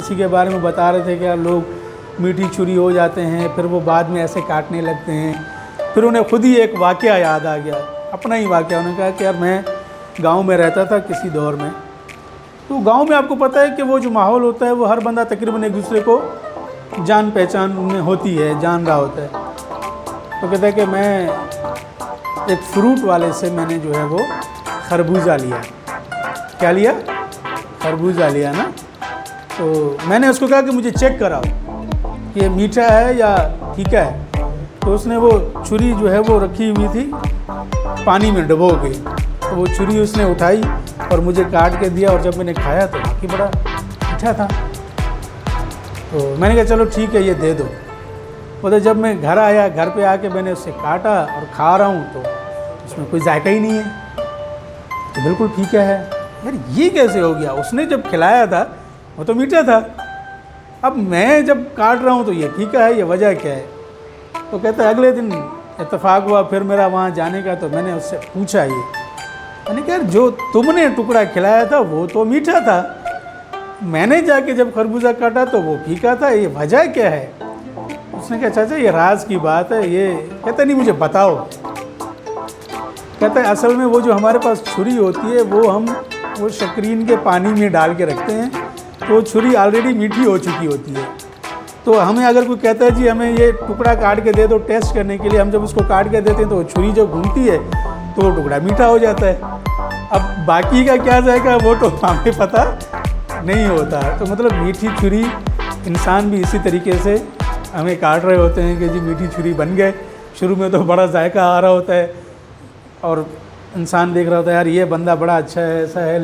इसी के बारे में बता रहे थे कि यार लोग मीठी छुरी हो जाते हैं, फिर वो बाद में ऐसे काटने लगते हैं। फिर उन्हें खुद ही एक वाक़या याद आ गया, अपना ही वाक़या। उन्होंने कहा कि यार मैं गांव में रहता था किसी दौर में, तो गांव में आपको पता है कि वो जो माहौल होता है वो हर बंदा तकरीबन एक दूसरे को जान पहचान में होती है, जान रहा होता है। तो कहता है कि मैं एक फ्रूट वाले से मैंने जो है वो खरबूजा लिया। क्या लिया? खरबूजा लिया ना। तो मैंने उसको कहा कि मुझे चेक कराओ कि ये मीठा है या फीका है। तो उसने वो छुरी जो है वो रखी हुई थी पानी में डुबो के, तो वो छुरी उसने उठाई और मुझे काट के दिया। और जब मैंने खाया तो बाकी बड़ा मीठा था। तो मैंने कहा चलो ठीक है, ये दे दो। तो जब मैं घर आया, घर पे आके मैंने उससे काटा और खा रहा हूँ तो उसमें कोई जायका ही नहीं है, तो बिल्कुल फीका है। यार ये कैसे हो गया? उसने जब खिलाया था वो तो मीठा था, अब मैं जब काट रहा हूँ तो ये फीका है, ये वजह क्या है? तो कहता है अगले दिन इत्तेफाक हुआ फिर मेरा वहाँ जाने का, तो मैंने उससे पूछा ये, मैंने कहा जो तुमने टुकड़ा खिलाया था वो तो मीठा था, मैंने जाके जब खरबूजा काटा तो वो फीका था, ये वजह क्या है? उसने कहा चाचा ये राज की बात है। ये कहता नहीं मुझे बताओ। कहता है असल में वो जो हमारे पास छुरी होती है वो शक्रीन के पानी में डाल के रखते हैं, तो छुरी ऑलरेडी मीठी हो चुकी होती है। तो हमें अगर कोई कहता है जी हमें ये टुकड़ा काट के दे दो टेस्ट करने के लिए, हम जब उसको काट के देते हैं तो वो छुरी जब घूमती है तो वो टुकड़ा मीठा हो जाता है। अब बाकी का क्या जाएगा वो तो हमें पता नहीं होता। तो मतलब मीठी छुरी, इंसान भी इसी तरीके से हमें काट रहे होते हैं कि जी मीठी छुरी बन गए। शुरू में तो बड़ा जायका आ रहा होता है और इंसान देख रहा होता है यार ये बंदा बड़ा अच्छा है, ऐसा है।